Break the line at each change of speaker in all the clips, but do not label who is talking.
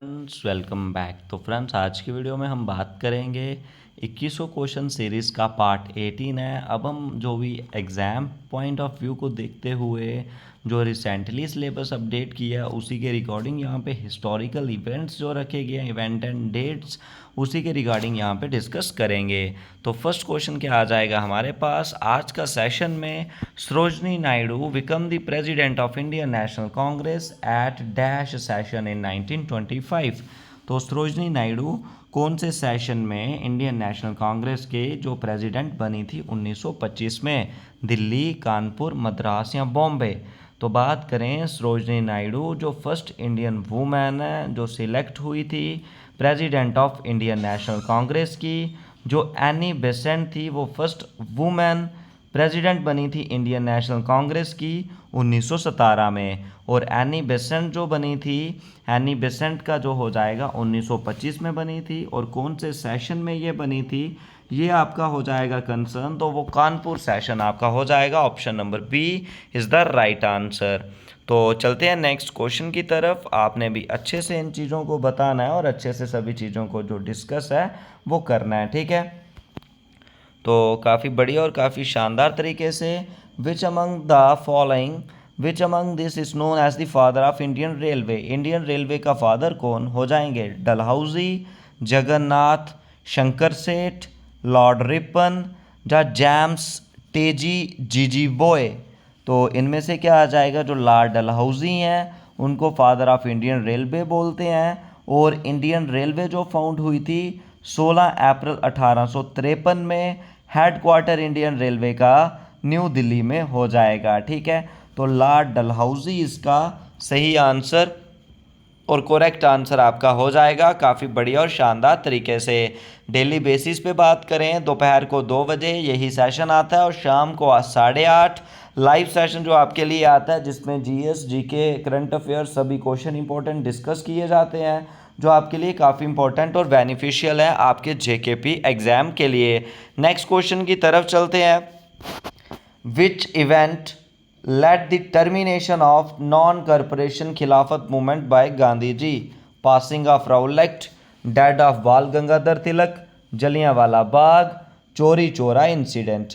Friends welcome back. तो friends आज की वीडियो में हम बात करेंगे 2100 क्वेश्चन सीरीज़ का पार्ट 18 है। अब हम जो भी एग्ज़ाम पॉइंट ऑफ व्यू को देखते हुए जो रिसेंटली सिलेबस अपडेट किया उसी के रिगार्डिंग यहाँ पे हिस्टोरिकल इवेंट्स जो रखे गए हैं, इवेंट एंड डेट्स, उसी के रिगार्डिंग यहाँ पे डिस्कस करेंगे। तो फर्स्ट क्वेश्चन क्या आ जाएगा हमारे पास आज का सेशन में, Sarojini Naidu become the president of Indian National Congress at dash session in 1925। तो सरोजनी नायडू कौन से सेशन में इंडियन नेशनल कांग्रेस के जो प्रेसिडेंट बनी थी 1925 में, दिल्ली, कानपुर, मद्रास या बॉम्बे। तो बात करें सरोजनी नायडू जो फर्स्ट इंडियन वूमेन है जो सिलेक्ट हुई थी president of Indian National Congress की, जो एनी बेसेंट थी वो फर्स्ट वूमेन प्रेसिडेंट बनी थी इंडियन नेशनल कांग्रेस की 1917 में। और एनी बेसेंट जो बनी थी, एनी बेसेंट का जो हो जाएगा 1925 में बनी थी। और कौन से सेशन में ये बनी थी ये आपका हो जाएगा कंसर्न, तो वो कानपुर सेशन आपका हो जाएगा। Option number B is the right answer. तो चलते हैं नेक्स्ट क्वेश्चन की तरफ। आपने भी अच्छे से इन चीज़ों को बताना है और अच्छे से सभी चीज़ों को जो डिस्कस है वो करना है, ठीक है। तो काफ़ी बढ़िया और काफ़ी शानदार तरीके से, which among the following, which among this is known as the father of Indian railway. Indian railway का फादर कौन हो जाएंगे? Dalhousie, Jagannath, Shankar Seth, Lord Ripon या जेम्स टेजी जीजी बॉय। तो इनमें से क्या आ जाएगा? जो लॉर्ड डलहौजी हैं उनको फादर ऑफ इंडियन रेलवे बोलते हैं। और इंडियन रेलवे जो फाउंड हुई थी 16 अप्रैल 1853 में, हेडक्वार्टर इंडियन रेलवे का न्यू दिल्ली में हो जाएगा, ठीक है। तो लॉर्ड डलहौजी इसका सही आंसर और करेक्ट आंसर आपका हो जाएगा। काफ़ी बढ़िया और शानदार तरीके से डेली बेसिस पे बात करें, दोपहर को 2 बजे यही सेशन आता है और शाम को 8:30 लाइव सेशन जो आपके लिए आता है, जिसमें जीएस, जीके, करंट अफेयर सभी क्वेश्चन इंपॉर्टेंट डिस्कस किए जाते हैं, जो आपके लिए काफ़ी इंपॉर्टेंट और बेनिफिशियल है आपके जेकेपी एग्ज़ाम के लिए। नेक्स्ट क्वेश्चन की तरफ चलते हैं। Which event led the termination of non-corporation Khilafat movement by Gandhi ji? Passing of Rowlatt act, dead of Bal Gangadhar तिलक, जलियांवाला बाग, चोरी चोरा इंसिडेंट।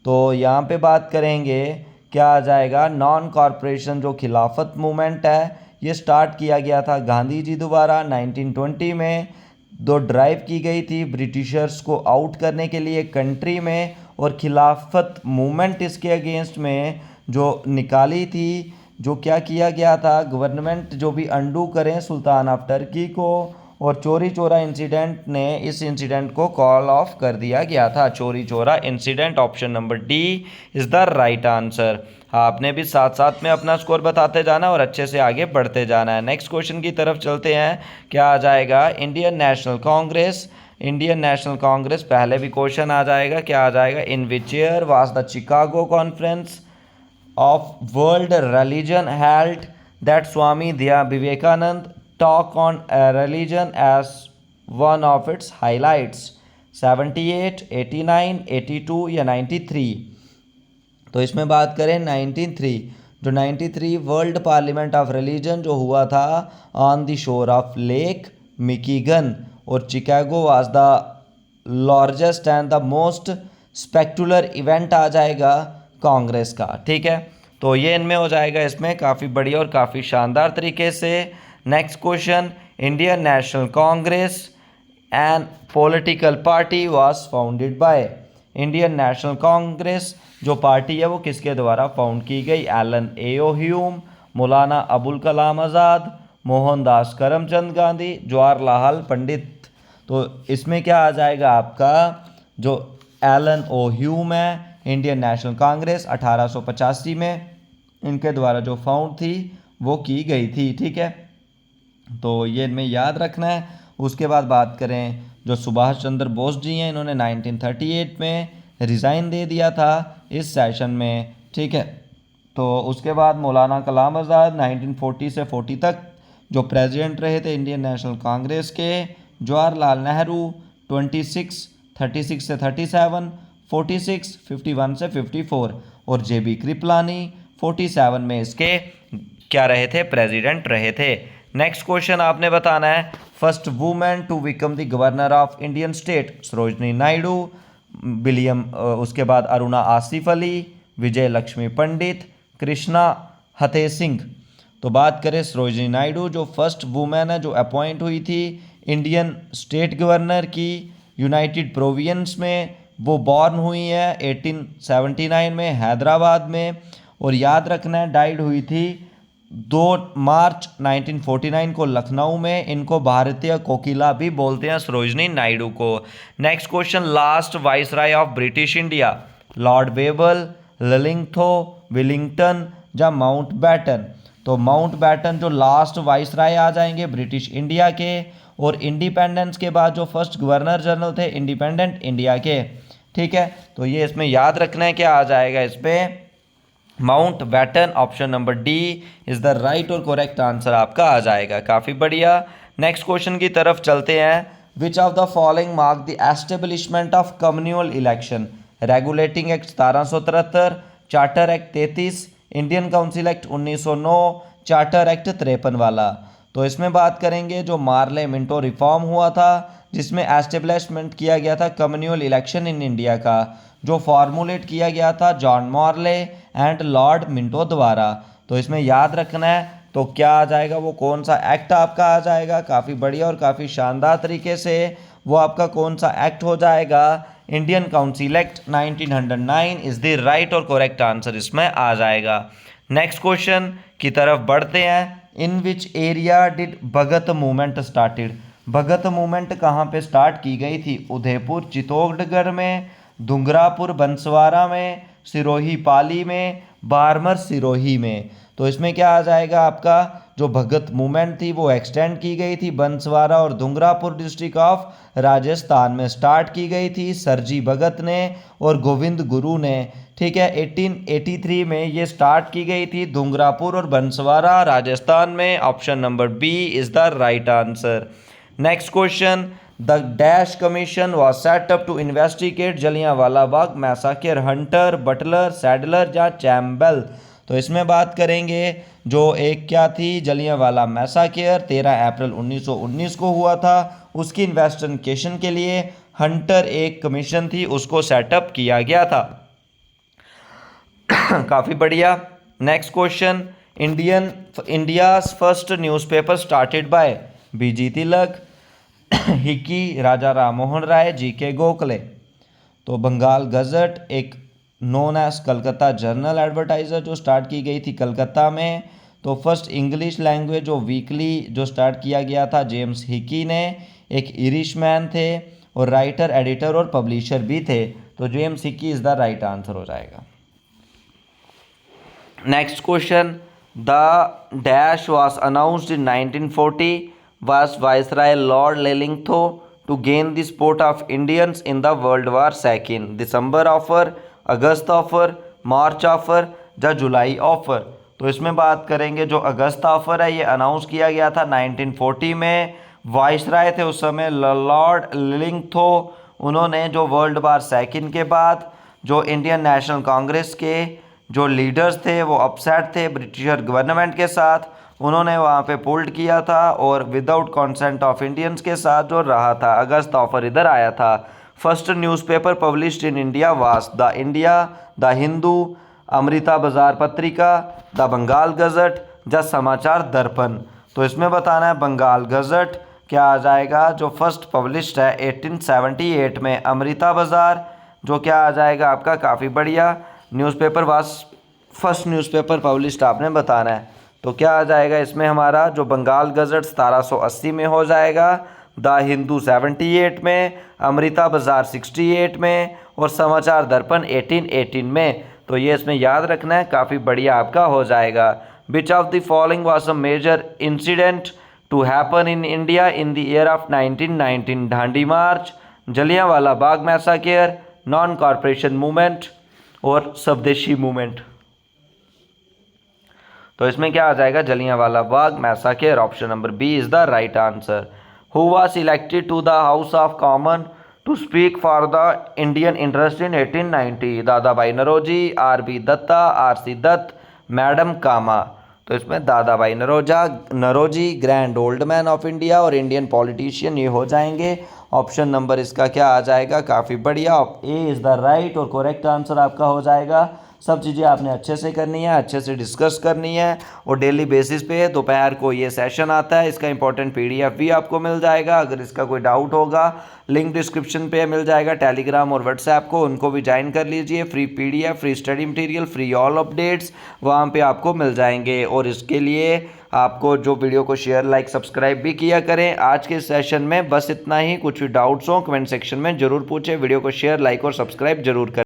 तो यहाँ पे बात करेंगे क्या आ जाएगा? नॉन कॉरपोरेशन जो खिलाफत मूवमेंट है ये स्टार्ट किया गया था गांधी जी द्वारा 1920 में। दो ड्राइव की गई थी ब्रिटिशर्स को आउट करने के लिए कंट्री में, और खिलाफत मूवमेंट इसके अगेंस्ट में जो निकाली थी, जो क्या किया गया था, गवर्नमेंट जो भी अंडू करें सुल्तान ऑफ टर्की को, और चोरी चोरा इंसिडेंट ने इस इंसिडेंट को कॉल ऑफ कर दिया गया था। चोरी चोरा incident, option number D is the right answer. आपने भी साथ साथ में अपना स्कोर बताते जाना और अच्छे से आगे बढ़ते जाना है। नेक्स्ट क्वेश्चन की तरफ चलते हैं। क्या आ जाएगा? Indian National Congress, Indian National Congress पहले भी क्वेश्चन आ जाएगा। क्या आ जाएगा? In which year was the Chicago conference of world religion held that Swami Vivekanand talk on religion as one of its highlights? 78, 89, 82 या 93? तो इसमें बात करें 93, जो 93 वर्ल्ड पार्लियामेंट ऑफ रिलीजन जो हुआ था on the shore of Lake Michigan, और Chicago was the largest and the most spectacular event आ जाएगा कांग्रेस का, ठीक है। तो ये इनमें हो जाएगा, इसमें काफ़ी बढ़िया और काफ़ी शानदार तरीके से। Next question, Indian National Congress and political party was founded by. Indian National Congress जो पार्टी है वो किसके द्वारा फाउंड की गई? एलन ए ह्यूम, मौलाना अबुल कलाम आज़ाद, मोहनदास करमचंद गांधी, जवाहरलाल पंडित। तो इसमें क्या आ जाएगा आपका? जो एलन ओ ह्यूम है, इंडियन नेशनल कांग्रेस 1885 में इनके द्वारा जो फाउंड थी वो की गई थी, ठीक है। तो ये इनमें याद रखना है। उसके बाद बात करें जो सुभाष चंद्र बोस जी हैं, इन्होंने 1938 में रिज़ाइन दे दिया था इस सेशन में, ठीक है। तो उसके बाद मौलाना कलाम आज़ाद 1940 से 40 तक जो प्रेसिडेंट रहे थे इंडियन नेशनल कांग्रेस के। जवाहरलाल नेहरू 36 36 से 37, 46 51 से 54, और जेबी कृपलानी 47 में इसके क्या रहे थे? प्रेसिडेंट रहे थे। नेक्स्ट क्वेश्चन आपने बताना है, first women to become the governor of Indian state, Sarojini Naidu, William उसके बाद अरुणा आसिफ अली, विजय लक्ष्मी पंडित, कृष्णा हथे सिंह। तो बात करें सरोजनी नायडू, जो फर्स्ट वुमेन है जो अपॉइंट हुई थी इंडियन स्टेट गवर्नर की यूनाइटेड प्रोविंस में, वो बॉर्न हुई है 1879 में हैदराबाद में, और याद रखना है डाइड हुई थी 2 मार्च 1949 को लखनऊ में। इनको भारतीय कोकिला भी बोलते हैं सरोजनी नायडू को। Next question, last viceroy of British India, Lord Wavell, Linlithgow, Willingdon या माउंट बैटन। तो माउंट बैटन जो लास्ट वाइसराय आ जाएंगे ब्रिटिश इंडिया के, और इंडिपेंडेंस के बाद जो फर्स्ट गवर्नर जनरल थे इंडिपेंडेंट इंडिया के। ठीक है, तो ये इसमें याद रखना है, क्या आ जाएगा इस पर, Mountbatten. Option number D is the right और करेक्ट आंसर आपका आ जाएगा। काफ़ी बढ़िया। नेक्स्ट क्वेश्चन की तरफ चलते हैं, विच of the following mark the establishment of communal election, regulating act 1773, charter act 33, Indian Council Act 1909, charter act 53 वाला। तो इसमें बात करेंगे जो मार्ले मिंटो रिफॉर्म हुआ था जिसमें एस्टेब्लिशमेंट किया गया था कम्युनल इलेक्शन इन इंडिया का, जो फॉर्मुलेट किया गया था John Morley and Lord Minto द्वारा। तो इसमें याद रखना है, तो क्या आ जाएगा, वो कौन सा एक्ट आपका आ जाएगा। काफ़ी बढ़िया और काफ़ी शानदार तरीके से वो आपका कौन सा एक्ट हो जाएगा, Indian Council Act 1909 is the right और करेक्ट आंसर इसमें आ जाएगा। नेक्स्ट क्वेश्चन की तरफ बढ़ते हैं, in which area did Bhagat movement started. Bhagat movement कहाँ पे स्टार्ट की गई थी, उदयपुर चित्तौड़गढ़ में, डूंगरापुर बंसवाड़ा में, सिरोही पाली में, बारमर सिरोही में। तो इसमें क्या आ जाएगा आपका, जो भगत मूवमेंट थी वो एक्सटेंड की गई थी बंसवाड़ा और डूंगरापुर डिस्ट्रिक्ट ऑफ राजस्थान में स्टार्ट की गई थी सरजी भगत ने और गोविंद गुरु ने। ठीक है, 1883 में ये स्टार्ट की गई थी डूंगरापुर और बंसवाड़ा राजस्थान में। Option number B is the right answer. Next question, the dash commission was set up to investigate Jallianwala Bagh massacre, Hunter, Butler, Sadler या चैम्बल। तो इसमें बात करेंगे जो एक क्या थी, जलियांवाला मैसाकर 13 अप्रैल 1919 को हुआ था, उसकी इन्वेस्टिगेशन के लिए हंटर एक कमीशन थी उसको सेटअप किया गया था। काफ़ी बढ़िया। Next question, India's first newspaper started by BG Tilak, Hicky, Raja Ram Mohan Roy, GK Gokhale. तो बंगाल गजट एक known as Calcutta journal advertiser जो स्टार्ट की गई थी कलकत्ता में। तो फर्स्ट इंग्लिश लैंग्वेज जो वीकली जो स्टार्ट किया गया था जेम्स हिकी ने, एक इरिशमैन थे और राइटर, एडिटर और पब्लिशर भी थे। तो James Hicky is the right answer हो जाएगा। Next question, the dash was announced in 1940 was Viceroy Lord Lelingtho to gain the support of Indians in the World War II, December offer, August offer, March offer या जुलाई offer. तो इसमें बात करेंगे जो अगस्त offer है ये अनाउंस किया गया था 1940 में। वाइसराय थे उस समय लॉर्ड लिलिंगथो, उन्होंने जो वर्ल्ड वार सेकेंड के बाद जो इंडियन नेशनल कांग्रेस के जो लीडर्स थे वो अपसेट थे ब्रिटिशर गवर्नमेंट के साथ, उन्होंने वहाँ पे पुल्ड किया था और विदाउट कंसेंट ऑफ इंडियंस के साथ जो रहा था। अगस्त ऑफर इधर आया था। First newspaper published in India was the India, the Hindu, Amrita बाजार पत्रिका, द बंगाल गजट या समाचार दर्पण। तो इसमें बताना है बंगाल गजट क्या आ जाएगा, जो फर्स्ट पब्लिश्ड है 1878 में, अमृता बाजार जो क्या आ जाएगा आपका, काफ़ी बढ़िया newspaper was first newspaper published आपने बताना है। तो क्या आ जाएगा इसमें हमारा, जो बंगाल गजट 1780 में हो जाएगा, द हिंदू 78 में, अमृता बाजार 68 में और समाचार दर्पण 1818 में। तो ये इसमें याद रखना है, काफ़ी बढ़िया आपका हो जाएगा। Which of the following was a major incident to happen in India in the year of 1919, Dandi march, Jallianwala Bagh massacre, non corporation movement और स्वदेशी मूवमेंट। तो इसमें क्या आ जाएगा, Jallianwala Bagh massacre. Option number B is the right answer. Who was elected to the House of Common to speak for the Indian interest in 1890, Dadabhai Naoroji, R B Datta, R C Dutt, madam कामा। तो इसमें दादा भाई Naoroji, grand old man of India और Indian politician ये हो जाएंगे। Option number इसका क्या आ जाएगा, काफ़ी बढ़िया, ए इज़ द राइट और करेक्ट आंसर आपका हो जाएगा। सब चीज़ें आपने अच्छे से करनी है, अच्छे से डिस्कस करनी है और डेली बेसिस पे दोपहर को ये सेशन आता है। इसका इंपॉर्टेंट पीडीएफ भी आपको मिल जाएगा। अगर इसका कोई डाउट होगा लिंक डिस्क्रिप्शन पे मिल जाएगा, टेलीग्राम और व्हाट्सएप को, उनको भी ज्वाइन कर लीजिए। Free PDF, free study material, free all updates वहाँ पे आपको मिल जाएंगे। और इसके लिए आपको जो वीडियो को शेयर, लाइक, सब्सक्राइब भी किया करें। आज के सेशन में बस इतना ही। कुछ भी डाउट्स हो कमेंट सेक्शन में ज़रूर पूछें। वीडियो को शेयर, लाइक और सब्सक्राइब जरूर करें।